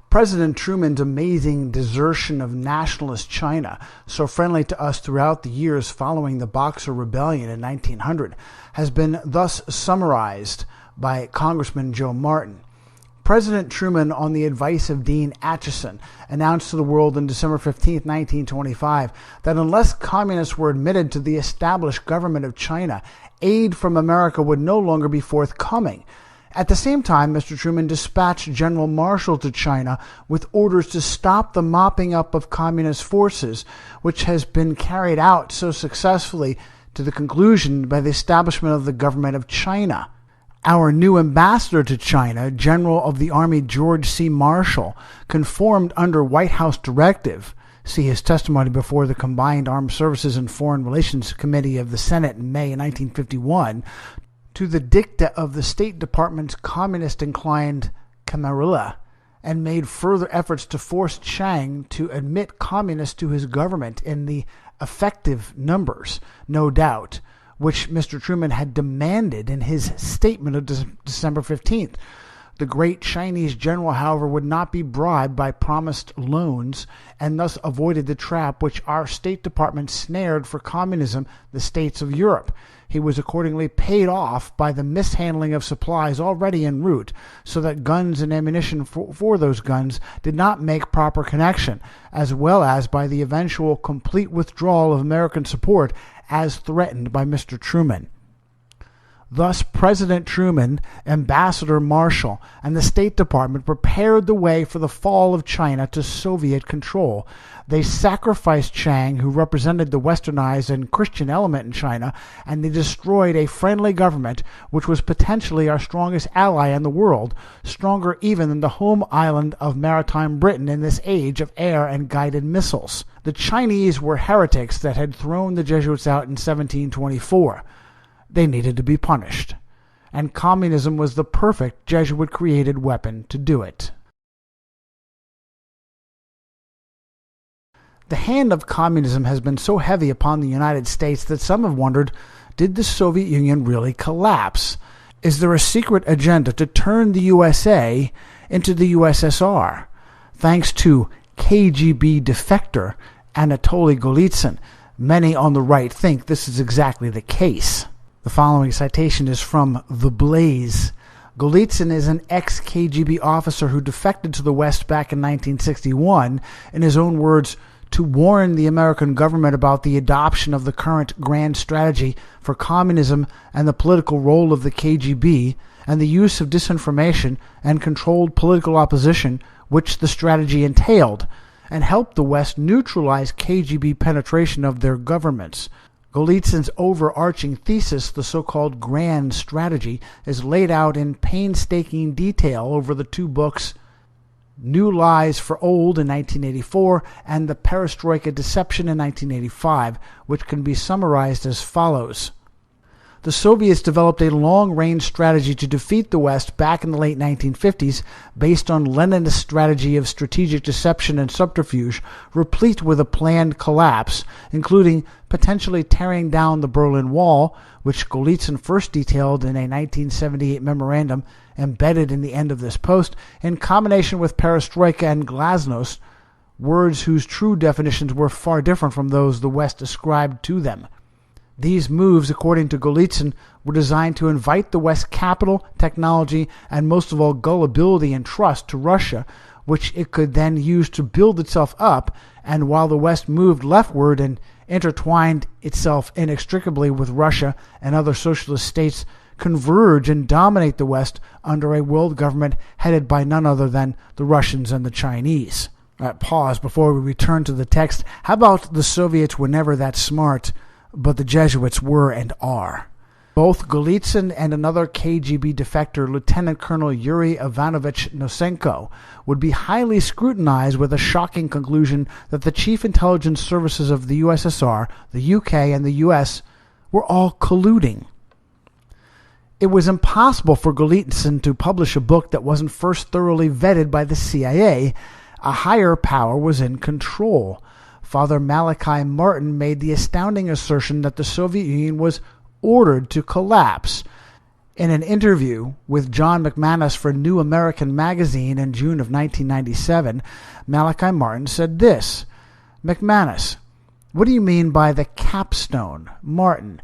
President Truman's amazing desertion of nationalist China, so friendly to us throughout the years following the Boxer Rebellion in 1900, has been thus summarized by Congressman Joe Martin. President Truman, on the advice of Dean Acheson, announced to the world on December 15, 1925, that unless communists were admitted to the established government of China, aid from America would no longer be forthcoming. At the same time, Mr. Truman dispatched General Marshall to China with orders to stop the mopping up of communist forces, which has been carried out so successfully to the conclusion by the establishment of the government of China. Our new ambassador to China, General of the Army George C. Marshall, conformed under White House directive, see his testimony before the Combined Armed Services and Foreign Relations Committee of the Senate in May 1951, to the dicta of the State Department's communist-inclined Camarilla, and made further efforts to force Chiang to admit communists to his government in the effective numbers, no doubt, which Mr. Truman had demanded in his statement of December 15th. The great Chinese general, however, would not be bribed by promised loans, and thus avoided the trap which our State Department snared for communism the states of Europe. He was accordingly paid off by the mishandling of supplies already en route, so that guns and ammunition for those guns did not make proper connection, as well as by the eventual complete withdrawal of American support as threatened by Mr. Truman. Thus, President Truman, Ambassador Marshall, and the State Department prepared the way for the fall of China to Soviet control. They sacrificed Chiang, who represented the westernized and Christian element in China, and they destroyed a friendly government which was potentially our strongest ally in the world, stronger even than the home island of maritime Britain in this age of air and guided missiles. The Chinese were heretics that had thrown the Jesuits out in 1724. They needed to be punished, and communism was the perfect Jesuit-created weapon to do it. The hand of communism has been so heavy upon the United States that some have wondered, did the Soviet Union really collapse? Is there a secret agenda to turn the USA into the USSR? Thanks to KGB defector Anatoly Golitsyn, many on the right think this is exactly the case. The following citation is from The Blaze. Golitsyn is an ex-KGB officer who defected to the West back in 1961, in his own words, to warn the American government about the adoption of the current grand strategy for communism and the political role of the KGB, and the use of disinformation and controlled political opposition which the strategy entailed, and help the West neutralize KGB penetration of their governments. Golitsyn's overarching thesis, the so-called grand strategy, is laid out in painstaking detail over the two books New Lies for Old in 1984 and The Perestroika Deception in 1985, which can be summarized as follows. The Soviets developed a long-range strategy to defeat the West back in the late 1950s based on Leninist strategy of strategic deception and subterfuge, replete with a planned collapse, including potentially tearing down the Berlin Wall, which Golitsyn first detailed in a 1978 memorandum embedded in the end of this post, in combination with perestroika and glasnost, words whose true definitions were far different from those the West ascribed to them. These moves, according to Golitsyn, were designed to invite the West's capital, technology, and most of all gullibility and trust to Russia, which it could then use to build itself up, and while the West moved leftward and intertwined itself inextricably with Russia and other socialist states, converge and dominate the West under a world government headed by none other than the Russians and the Chinese. Pause before we return to the text. How about the Soviets were never that smart, but the Jesuits were and are? Both Golitsyn and another KGB defector, Lieutenant Colonel Yuri Ivanovich Nosenko, would be highly scrutinized with a shocking conclusion that the chief intelligence services of the USSR, the UK, and the US were all colluding. It was impossible for Golitsyn to publish a book that wasn't first thoroughly vetted by the CIA. A higher power was in control. Father Malachi Martin made the astounding assertion that the Soviet Union was ordered to collapse. In an interview with John McManus for New American Magazine in June of 1997, Malachi Martin said this: "McManus, what do you mean by the capstone? Martin,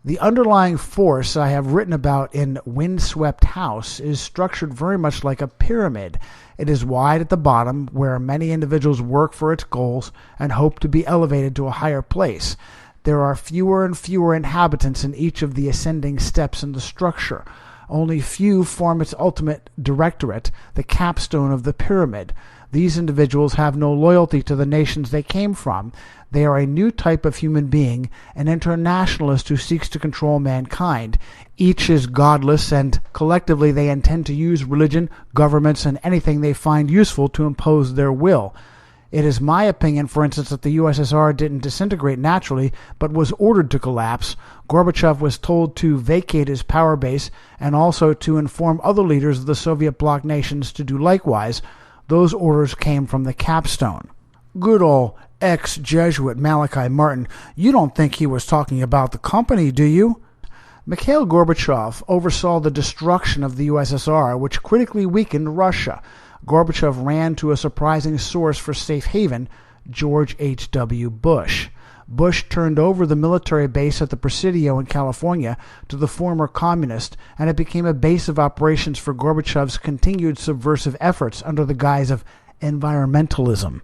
the underlying force I have written about in Windswept House is structured very much like a pyramid. It is wide at the bottom, where many individuals work for its goals and hope to be elevated to a higher place. There are fewer and fewer inhabitants in each of the ascending steps in the structure. Only few form its ultimate directorate, the capstone of the pyramid. These individuals have no loyalty to the nations they came from. They are a new type of human being, an internationalist who seeks to control mankind. Each is godless, and collectively they intend to use religion, governments, and anything they find useful to impose their will. It is my opinion, for instance, that the USSR didn't disintegrate naturally, but was ordered to collapse. Gorbachev was told to vacate his power base and also to inform other leaders of the Soviet bloc nations to do likewise. Those orders came from the capstone." Good old ex-Jesuit Malachi Martin. You don't think he was talking about the company, do you? Mikhail Gorbachev oversaw the destruction of the USSR, which critically weakened Russia. Gorbachev ran to a surprising source for safe haven, George H.W. Bush. Bush turned over the military base at the Presidio in California to the former communist, and it became a base of operations for Gorbachev's continued subversive efforts under the guise of environmentalism.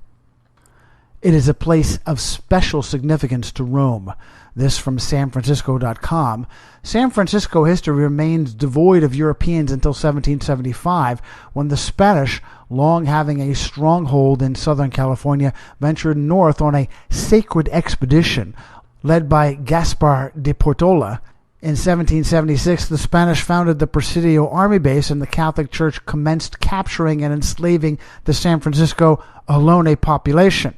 It is a place of special significance to Rome. This from SanFrancisco.com. San Francisco history remains devoid of Europeans until 1775, when the Spanish, long having a stronghold in Southern California, ventured north on a sacred expedition led by Gaspar de Portola. In 1776, the Spanish founded the Presidio Army Base, and the Catholic Church commenced capturing and enslaving the San Francisco Ohlone population.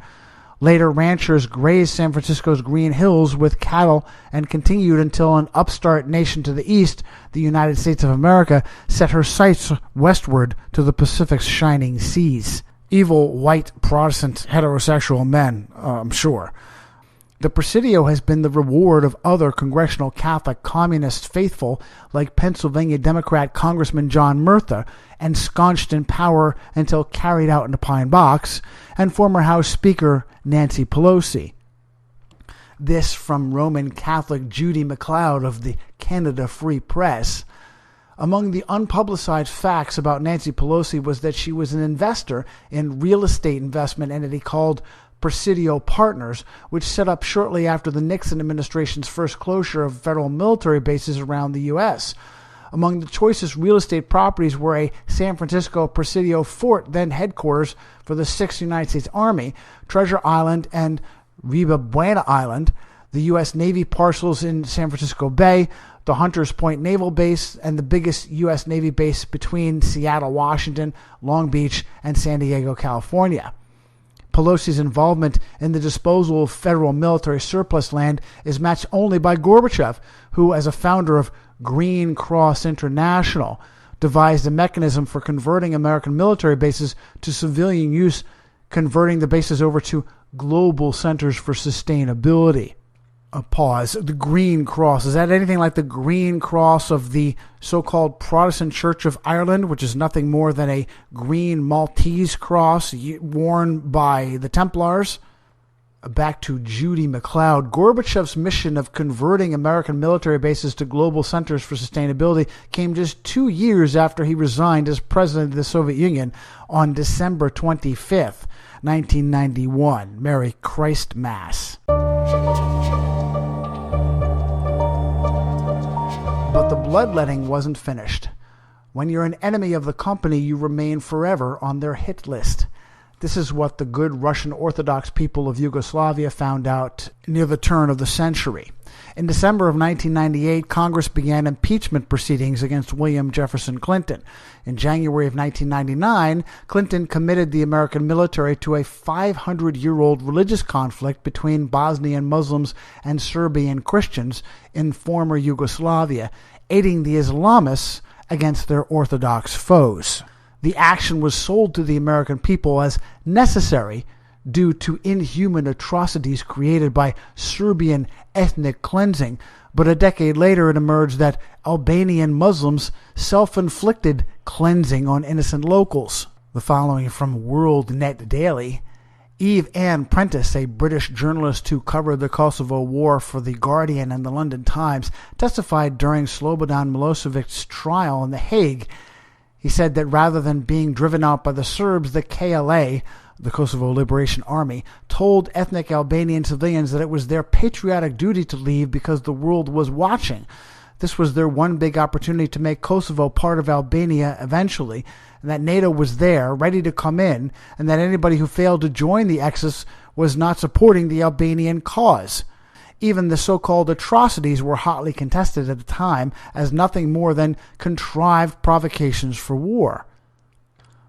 Later, ranchers grazed San Francisco's green hills with cattle and continued until an upstart nation to the east, the United States of America, set her sights westward to the Pacific's shining seas. Evil, white, Protestant, heterosexual men, I'm sure. The Presidio has been the reward of other congressional Catholic communist faithful like Pennsylvania Democrat Congressman John Murtha, ensconced in power until carried out in a pine box, and former House Speaker Nancy Pelosi. This from Roman Catholic Judy McLeod of the Canada Free Press. Among the unpublicized facts about Nancy Pelosi was that she was an investor in real estate investment entity called Presidio Partners, which set up shortly after the Nixon administration's first closure of federal military bases around the U.S. Among the choicest real estate properties were a San Francisco Presidio Fort, then headquarters for the 6th United States Army, Treasure Island and Riba Buena Island, the U.S. Navy parcels in San Francisco Bay, the Hunters Point Naval Base, and the biggest U.S. Navy base between Seattle, Washington, Long Beach, and San Diego, California. Pelosi's involvement in the disposal of federal military surplus land is matched only by Gorbachev, who, as a founder of Green Cross International, devised a mechanism for converting American military bases to civilian use, converting the bases over to global centers for sustainability. A pause. The green cross. Is that anything like the green cross of the so-called Protestant Church of Ireland, which is nothing more than a green Maltese cross worn by the Templars? Back to Judy McLeod. Gorbachev's mission of converting American military bases to global centers for sustainability came just 2 years after he resigned as president of the Soviet Union on December 25th, 1991. Merry Christmas. But the bloodletting wasn't finished. When you're an enemy of the company, you remain forever on their hit list. This is what the good Russian Orthodox people of Yugoslavia found out near the turn of the century. In December of 1998, Congress began impeachment proceedings against William Jefferson Clinton. In January of 1999, Clinton committed the American military to a 500-year-old religious conflict between Bosnian Muslims and Serbian Christians in former Yugoslavia, aiding the Islamists against their Orthodox foes. The action was sold to the American people as necessary due to inhuman atrocities created by Serbian ethnic cleansing, but a decade later it emerged that Albanian Muslims self-inflicted cleansing on innocent locals. The following from World Net Daily. Eve Ann Prentice, a British journalist who covered the Kosovo War for The Guardian and the London Times, testified during Slobodan Milosevic's trial in The Hague. He said that rather than being driven out by the Serbs, the KLA, the Kosovo Liberation Army, told ethnic Albanian civilians that it was their patriotic duty to leave because the world was watching. This was their one big opportunity to make Kosovo part of Albania eventually, and that NATO was there, ready to come in, and that anybody who failed to join the Axis was not supporting the Albanian cause. Even the so-called atrocities were hotly contested at the time as nothing more than contrived provocations for war.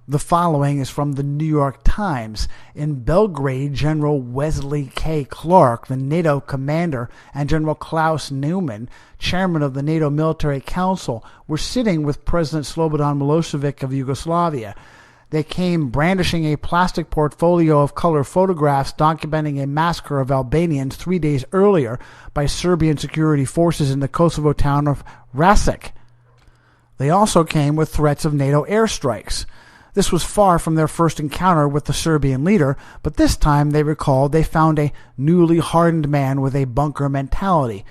The following is from the New York Times. In Belgrade, General Wesley K. Clark, the NATO commander, and General Klaus Neumann, chairman of the NATO Military Council, were sitting with President Slobodan Milosevic of Yugoslavia. They came brandishing a plastic portfolio of color photographs documenting a massacre of Albanians 3 days earlier by Serbian security forces in the Kosovo town of Rasic. They also came with threats of NATO airstrikes. This was far from their first encounter with the Serbian leader, but this time they recalled they found a newly hardened man with a bunker mentality.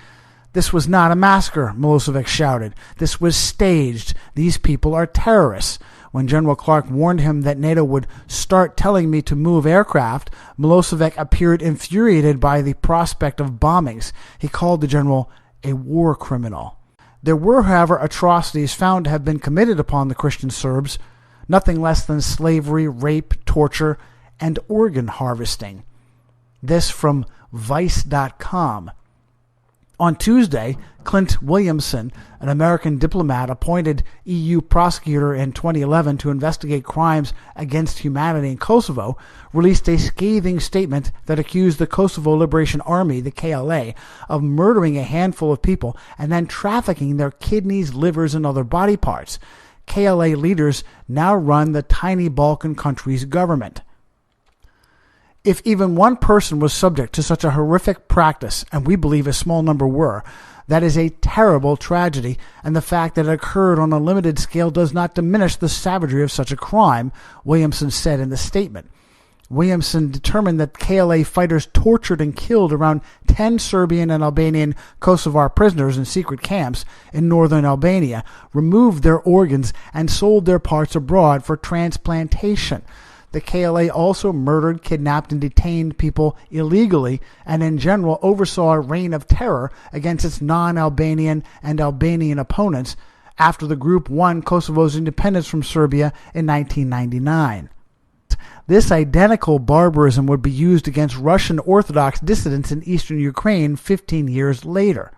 This was not a massacre, Milosevic shouted. This was staged. These people are terrorists. When General Clark warned him that NATO would start telling me to move aircraft, Milosevic appeared infuriated by the prospect of bombings. He called the general a war criminal. There were, however, atrocities found to have been committed upon the Christian Serbs, nothing less than slavery, rape, torture, and organ harvesting. This from Vice.com. On Tuesday, Clint Williamson, an American diplomat appointed EU prosecutor in 2011 to investigate crimes against humanity in Kosovo, released a scathing statement that accused the Kosovo Liberation Army, the KLA, of murdering a handful of people and then trafficking their kidneys, livers, and other body parts. KLA leaders now run the tiny Balkan country's government. If even one person was subject to such a horrific practice, and we believe a small number were, that is a terrible tragedy, and the fact that it occurred on a limited scale does not diminish the savagery of such a crime, Williamson said in the statement. Williamson determined that KLA fighters tortured and killed around 10 Serbian and Albanian Kosovar prisoners in secret camps in northern Albania, removed their organs, and sold their parts abroad for transplantation. The KLA also murdered, kidnapped, and detained people illegally, and in general oversaw a reign of terror against its non-Albanian and Albanian opponents after the group won Kosovo's independence from Serbia in 1999. This identical barbarism would be used against Russian Orthodox dissidents in eastern Ukraine 15 years later.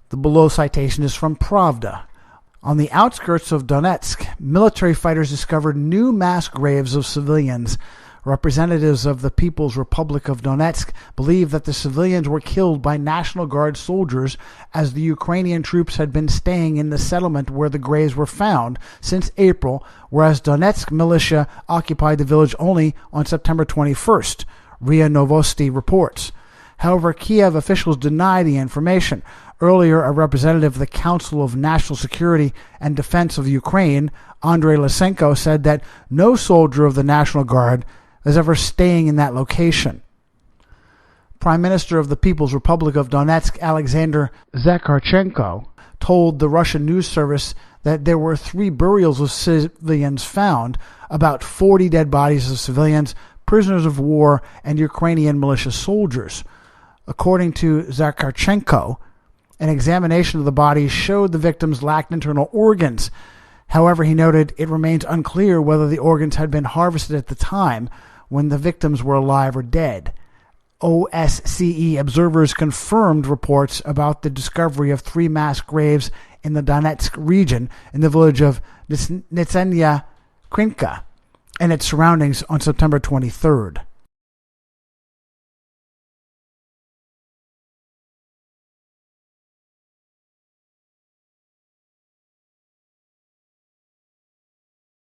The below citation is from Pravda. On the outskirts of Donetsk, military fighters discovered new mass graves of civilians. Representatives of the People's Republic of Donetsk believe that the civilians were killed by National Guard soldiers as the Ukrainian troops had been staying in the settlement where the graves were found since April, whereas Donetsk militia occupied the village only on September 21st, RIA Novosti reports. However, Kiev officials deny the information. Earlier, a representative of the Council of National Security and Defense of Ukraine, Andrei Lysenko, said that no soldier of the National Guard is ever staying in that location. Prime Minister of the People's Republic of Donetsk, Alexander Zakharchenko, told the Russian news service that there were 3 burials of civilians found, about 40 dead bodies of civilians, prisoners of war, and Ukrainian militia soldiers. According to Zakharchenko, an examination of the bodies showed the victims lacked internal organs. However, he noted it remains unclear whether the organs had been harvested at the time when the victims were alive or dead. OSCE observers confirmed reports about the discovery of 3 mass graves in the Donetsk region in the village of Nitsenya Krinka and its surroundings on September 23rd.